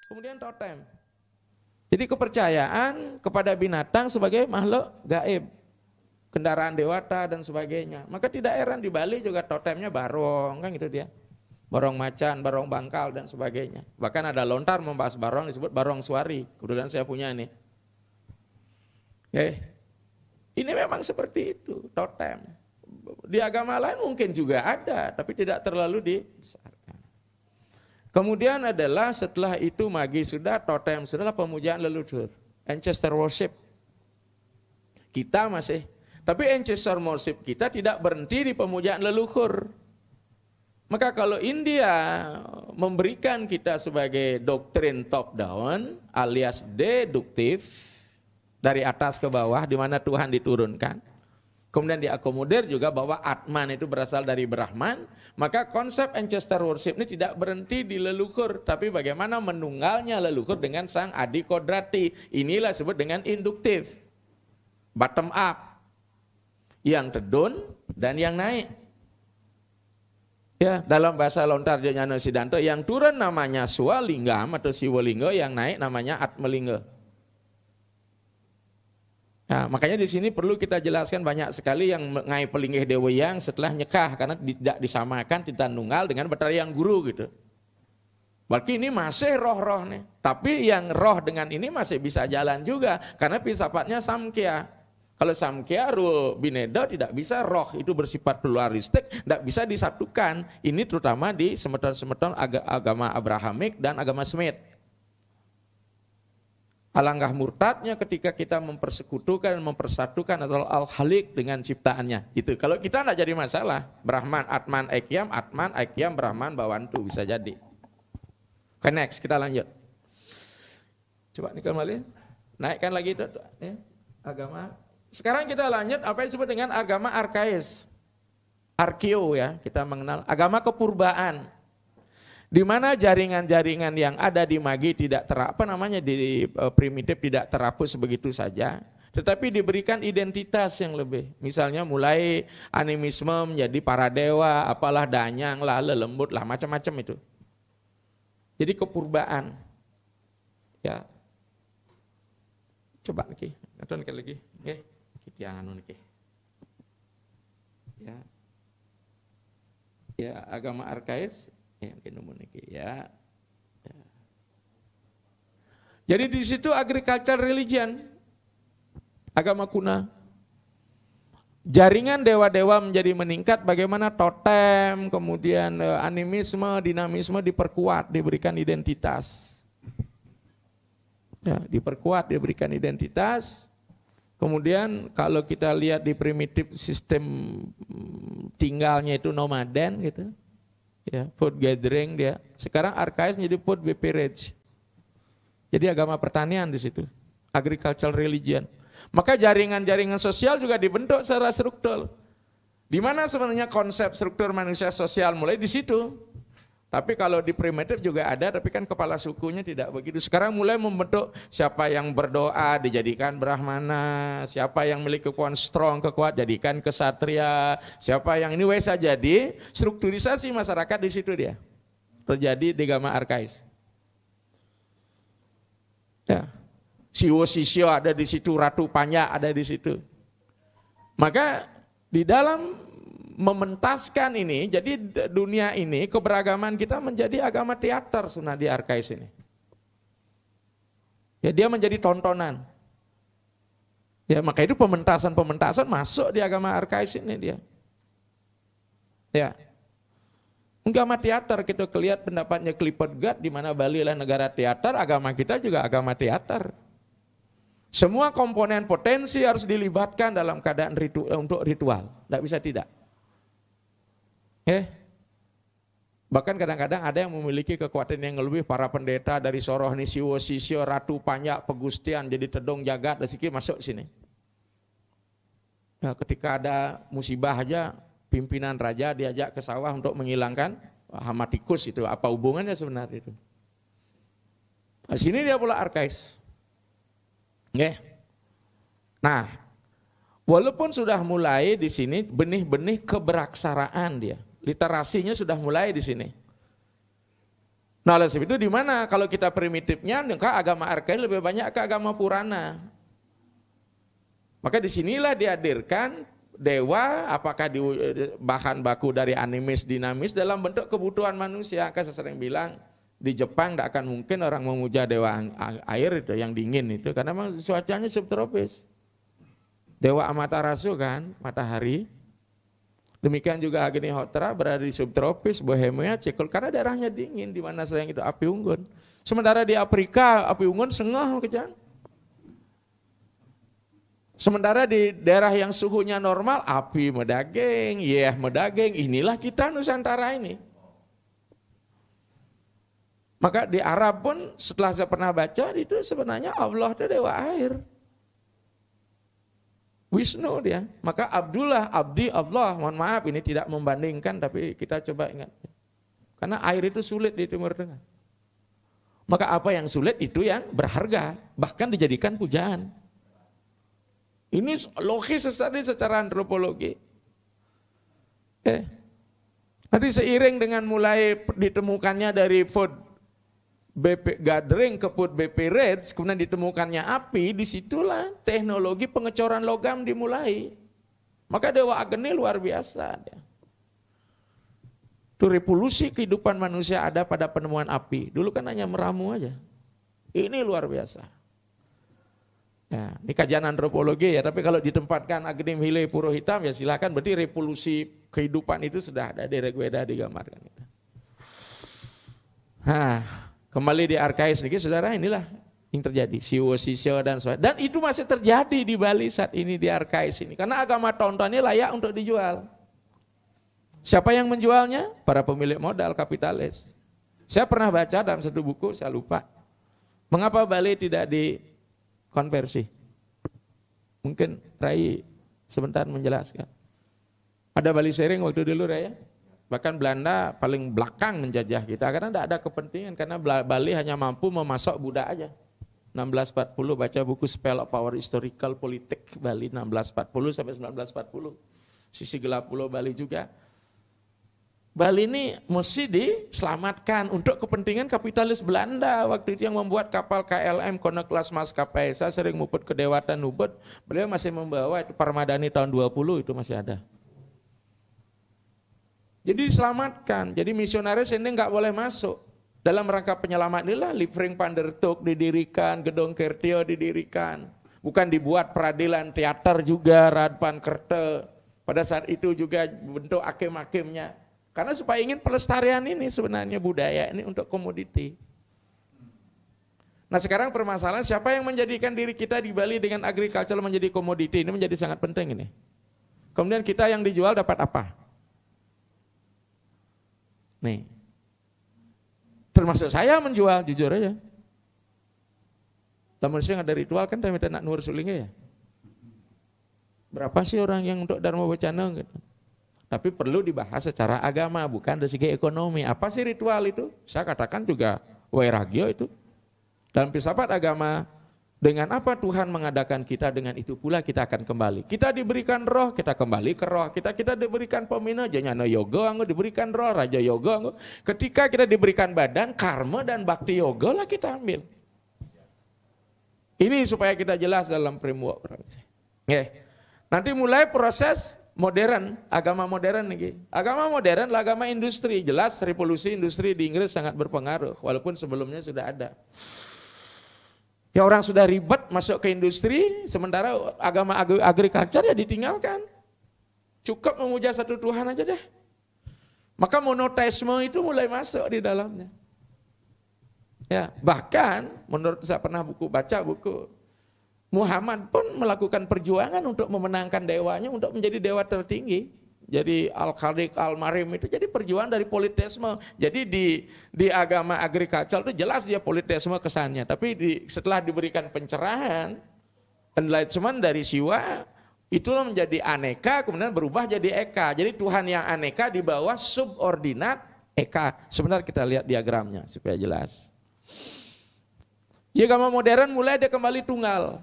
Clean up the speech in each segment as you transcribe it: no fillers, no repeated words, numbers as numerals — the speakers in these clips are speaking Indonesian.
Kemudian totem. Jadi kepercayaan kepada binatang sebagai makhluk gaib, kendaraan dewata dan sebagainya. Maka tidak heran di Bali juga totemnya barong, kan gitu dia. Barong macan, barong bangkal dan sebagainya. Bahkan ada lontar membahas barong disebut barong suari. Kebetulan saya punya nih. Ini memang seperti itu, totem. Di agama lain mungkin juga ada, tapi tidak terlalu dibesarkan. Kemudian adalah setelah itu magi sudah, totem sudah, pemujaan leluhur, ancestor worship. Kita masih, tapi ancestor worship kita tidak berhenti di pemujaan leluhur. Maka kalau India memberikan kita sebagai doktrin top down alias deduktif dari atas ke bawah di mana Tuhan diturunkan. Kemudian diakomodir juga bahwa Atman itu berasal dari Brahman, maka konsep ancestor worship ini tidak berhenti di leluhur, tapi bagaimana menunggalnya leluhur dengan sang adi kodrati. Inilah disebut dengan induktif, bottom up, yang tedun dan yang naik. Ya, dalam bahasa Lontar Janyana Siddhanta, yang turun namanya Swalingam atau Siwalingga, yang naik namanya Atmalingga. Nah, makanya di sini perlu kita jelaskan banyak sekali yang ngai pelinggih dewa yang setelah nyekah karena tidak disamakan tidak nunggal dengan Betara Yang Guru gitu. Berarti ini masih roh-roh nih. Tapi yang roh dengan ini masih bisa jalan juga karena filsafatnya Samkhya. Kalau Samkhya Ruh Bineda tidak bisa, roh itu bersifat pluralistik, tidak bisa disatukan. Ini terutama di semeton-semeton agama Abrahamik dan agama Semit. Alangkah murtadnya ketika kita mempersekutukan dan mempersatukan adalah Al-Khaliq dengan ciptaannya. Itu kalau kita tidak jadi masalah. Brahman, Atman, Aikyam, Brahman, Bawantu bisa jadi. Oke, next kita lanjut. Coba nih kembali. Naikkan lagi itu ya, agama. Sekarang kita lanjut apa yang disebut dengan agama arkais. Arkeo ya, kita mengenal agama kepurbaan. Di mana jaringan-jaringan yang ada di magi tidak di primitif tidak terhapus begitu saja, tetapi diberikan identitas yang lebih. Misalnya mulai animisme menjadi para dewa, apalah danyang lah, lelembut lah, macam-macam itu. Jadi kepurbaan. Ya. Coba lagi, nonton lagi. Nggih, kita anu niki. Ya. Ya, agama arkais. Ya. Jadi di situ agriculture religion, agama kuna. Jaringan dewa-dewa menjadi meningkat, bagaimana totem, kemudian animisme, dinamisme diperkuat, diberikan identitas. Ya, diperkuat, diberikan identitas. Kemudian kalau kita lihat di primitif sistem tinggalnya itu nomaden gitu. Ya, food gathering dia. Sekarang arkais menjadi food beverage. Jadi agama pertanian di situ. Agricultural religion. Maka jaringan-jaringan sosial juga dibentuk secara struktur. Di mana sebenarnya konsep struktur manusia sosial mulai di situ. Tapi kalau di primitif juga ada, tapi kan kepala sukunya tidak begitu. Sekarang mulai membentuk siapa yang berdoa dijadikan Brahmana, siapa yang memiliki kekuatan strong, kekuatan jadikan kesatria, siapa yang ini wes saja. Jadi strukturisasi masyarakat di situ dia terjadi di agama arkais. Ya, Siwo Sisyo ada di situ, Ratu Panya ada di situ. Maka di dalam mementaskan ini, jadi dunia ini, keberagaman kita menjadi agama teater di arkais ini. Ya, dia menjadi tontonan. Ya, maka itu pementasan masuk di agama arkais ini dia. Ya. Agama teater kita lihat pendapatnya Clifford Guard di mana Bali adalah negara teater, agama kita juga agama teater. Semua komponen potensi harus dilibatkan dalam keadaan untuk ritual, tidak bisa tidak. Bahkan kadang-kadang ada yang memiliki kekuatan yang lebih, para pendeta dari Sorohni, Siwo Sisyo, Ratu Panyak, Pegustian, jadi Tedong Jagat, dan sedikit masuk sini. Ya, ketika ada musibah aja, pimpinan raja diajak ke sawah untuk menghilangkan hama tikus itu. Apa hubungannya sebenarnya itu? Nah, sini dia pula arkais. Nah, walaupun sudah mulai di sini benih-benih keberaksaraan dia. Literasinya sudah mulai di sini. Nah, oleh sebab itu di mana kalau kita primitifnya, maka agama arkaik lebih banyak ke agama Purana. Maka disinilah dihadirkan dewa, apakah di bahan baku dari animis, dinamis dalam bentuk kebutuhan manusia. Kan saya sering bilang di Jepang tidak akan mungkin orang memuja dewa air itu yang dingin itu, karena memang cuacanya subtropis. Dewa Amaterasu kan, matahari. Demikian juga Agnihotra berada di subtropis, Bohemia, Cekul, karena daerahnya dingin, di mana sayang itu api unggun. Sementara di Afrika api unggun sengah kejang. Sementara di daerah yang suhunya normal api medageng, medageng. Inilah kita Nusantara ini. Maka di Arab pun setelah saya pernah baca itu sebenarnya Allah itu dewa air. Wisnu dia, maka Abdullah, Abdi, Allah, mohon maaf ini tidak membandingkan tapi kita coba ingat. Karena air itu sulit di Timur Tengah. Maka apa yang sulit itu yang berharga, bahkan dijadikan pujaan. Ini logis secara antropologi. Nanti seiring dengan mulai ditemukannya dari food BP gathering ke food BP rates, kemudian ditemukannya api, disitulah teknologi pengecoran logam dimulai. Maka Dewa Agni luar biasa. Itu revolusi kehidupan manusia ada pada penemuan api. Dulu kan hanya meramu aja. Ini luar biasa. Ya, ini kajian antropologi ya, tapi kalau ditempatkan Agni Mhile Puro Hitam ya silakan, berarti revolusi kehidupan itu sudah ada di Rigveda digambarkan. Kembali di arkais sedikit, saudara, inilah yang terjadi. Siwo, sisyo, dan sebagainya. Dan itu masih terjadi di Bali saat ini di arkais ini. Karena agama Tonton ini layak untuk dijual. Siapa yang menjualnya? Para pemilik modal kapitalis. Saya pernah baca dalam satu buku, saya lupa. Mengapa Bali tidak dikonversi? Mungkin Rai sebentar menjelaskan. Ada Bali sharing waktu dulu, Rai ya? Bahkan Belanda paling belakang menjajah kita karena tidak ada kepentingan, karena Bali hanya mampu memasok Buddha aja. 1640 baca buku Spell of Power Historical Politik Bali 1640 sampai 1940. Sisi gelap Pulau Bali juga. Bali ini mesti diselamatkan untuk kepentingan kapitalis Belanda waktu itu yang membuat kapal KLM Koninklijke Maskapai. Saya sering muput ke Dewata Nubet, beliau masih membawa itu Parmadani tahun 20 itu masih ada. Jadi diselamatkan, jadi misionaris ini nggak boleh masuk. Dalam rangka penyelamat inilah Livring Pandertuk didirikan, Gedung Kertio didirikan. Bukan dibuat peradilan teater juga, Radpan Kerte. Pada saat itu juga bentuk hakim-hakimnya. Karena supaya ingin pelestarian ini sebenarnya budaya ini untuk komoditi. Nah sekarang permasalahan siapa yang menjadikan diri kita di Bali dengan agriculture menjadi komoditi, ini menjadi sangat penting ini. Kemudian kita yang dijual dapat apa? Nih, termasuk saya menjual, jujur aja. Lamun saya ada ritual kan, saya minta nak nur sulingnya ya. Berapa sih orang yang untuk Dharma Wacana gitu. Tapi perlu dibahas secara agama, bukan dari segi ekonomi. Apa sih ritual itu? Saya katakan juga wairagyo itu. Dalam filsafat agama, dengan apa Tuhan mengadakan kita, dengan itu pula kita akan kembali. Kita diberikan roh, kita kembali ke roh. Kita diberikan pemina, janyana yoga, diberikan roh, raja yoga. Ketika kita diberikan badan, karma dan bakti yoga lah kita ambil. Ini supaya kita jelas dalam framework. Nanti mulai proses modern, agama modern nih. Agama modern adalah agama industri. Jelas revolusi industri di Inggris sangat berpengaruh, walaupun sebelumnya sudah ada. Ya orang sudah ribet masuk ke industri, sementara agama agriculture ya ditinggalkan. Cukup memuja satu Tuhan aja deh. Maka monoteisme itu mulai masuk di dalamnya. Ya, bahkan menurut saya pernah baca buku Muhammad pun melakukan perjuangan untuk memenangkan dewanya untuk menjadi dewa tertinggi. Jadi Al-Khaliq, Al-Marim itu jadi perjuangan dari politeisme. Jadi di agama agriculture itu jelas dia politeisme kesannya. Tapi setelah diberikan pencerahan, enlightenment dari Siwa, itulah menjadi aneka, kemudian berubah jadi eka. Jadi Tuhan yang aneka di bawah subordinat eka. Sebentar kita lihat diagramnya supaya jelas. Jadi agama modern mulai dia kembali tunggal.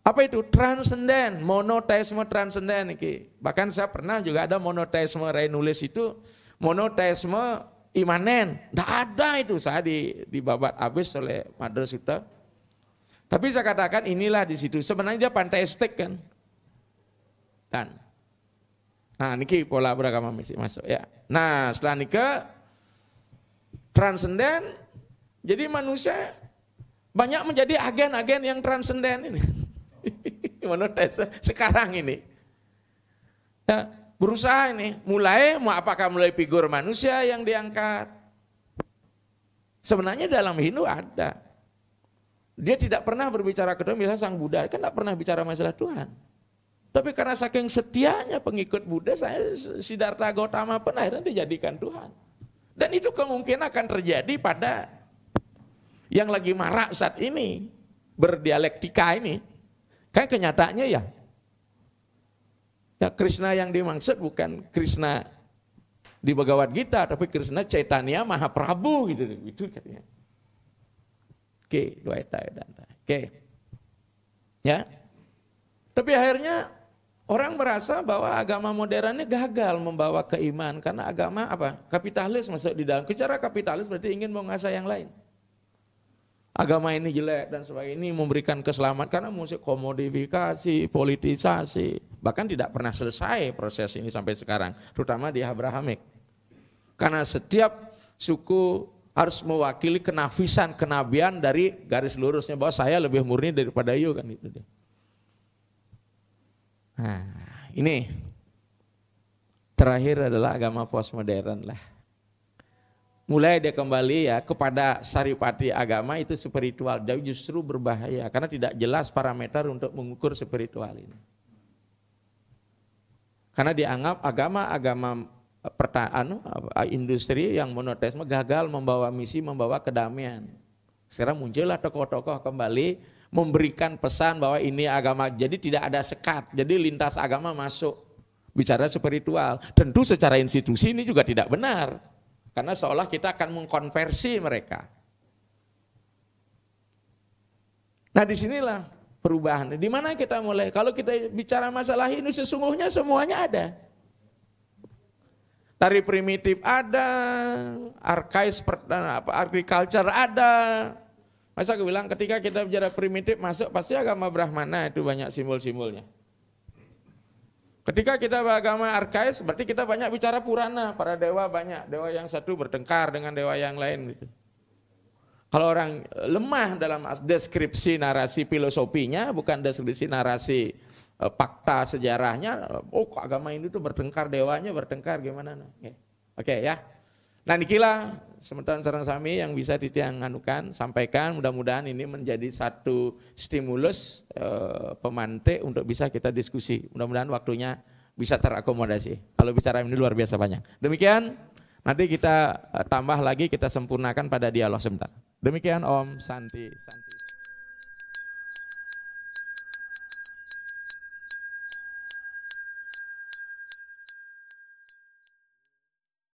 Apa itu? Transenden, monoteisme transenden. Bahkan saya pernah juga ada monoteisme, Ray nulis itu, monoteisme imanen. Tidak ada itu, saya dibabat habis oleh Mother Sutta. Tapi saya katakan inilah di situ. Sebenarnya dia panteistik kan. Dan, nah niki pola beragama mesti masuk ya. Nah setelah nikah transenden, jadi manusia banyak menjadi agen-agen yang transenden ini. Monotes sekarang ini. Ya, berusaha ini, apakah mulai figur manusia yang diangkat? Sebenarnya dalam Hindu ada. Dia tidak pernah berbicara kedua, misalnya Sang Buddha kan tidak pernah bicara masalah Tuhan. Tapi karena saking setianya pengikut Buddha, saya Siddhartha Gautama pun akhirnya dijadikan Tuhan. Dan itu kemungkinan akan terjadi pada yang lagi marak saat ini, berdialektika ini. Kan kenyataannya ya Krishna yang dimaksud bukan Krishna di Bhagavad Gita, tapi Krishna Chaitanya Mahaprabhu gitu, itu katanya. Oke, oke. Ya. Tapi akhirnya orang merasa bahwa agama modern ini gagal membawa keimanan karena agama apa? Kapitalis masuk di dalam. Bicara kapitalis berarti ingin menguasai yang lain. Agama ini jelek dan sebagainya, ini memberikan keselamatan karena musik komodifikasi, politisasi. Bahkan tidak pernah selesai proses ini sampai sekarang, terutama di Abrahamic. Karena setiap suku harus mewakili kenafisan, kenabian dari garis lurusnya bahwa saya lebih murni daripada you kan itu dia. Nah, ini terakhir adalah agama postmodern lah. Mulai dia kembali ya kepada saripati agama itu spiritual, tapi justru berbahaya karena tidak jelas parameter untuk mengukur spiritual ini. Karena dianggap agama industri yang monoteisme gagal membawa misi, membawa kedamaian. Sekarang muncullah tokoh-tokoh kembali memberikan pesan bahwa ini agama, jadi tidak ada sekat, jadi lintas agama masuk bicara spiritual. Tentu secara institusi ini juga tidak benar, karena seolah kita akan mengkonversi mereka. Nah disinilah perubahan. Di mana kita mulai? Kalau kita bicara masalah ini sesungguhnya semuanya ada. Tari primitif ada, agriculture ada. Masa aku bilang ketika kita bicara primitif masuk pasti agama Brahmana itu banyak simbol-simbolnya. Ketika kita beragama arkais berarti kita banyak bicara Purana, para dewa banyak, dewa yang satu bertengkar dengan dewa yang lain gitu. Kalau orang lemah dalam deskripsi narasi filosofinya, bukan deskripsi narasi fakta sejarahnya, oh agama ini tuh bertengkar, dewanya bertengkar gimana? Oke ya. Nah nikilah semeton sareng sami yang bisa ditianganukan, sampaikan, mudah-mudahan ini menjadi satu stimulus pemantik untuk bisa kita diskusi. Mudah-mudahan waktunya bisa terakomodasi. Kalau bicara ini luar biasa banyak. Demikian, nanti kita tambah lagi, kita sempurnakan pada dialog sebentar. Demikian Om Santi.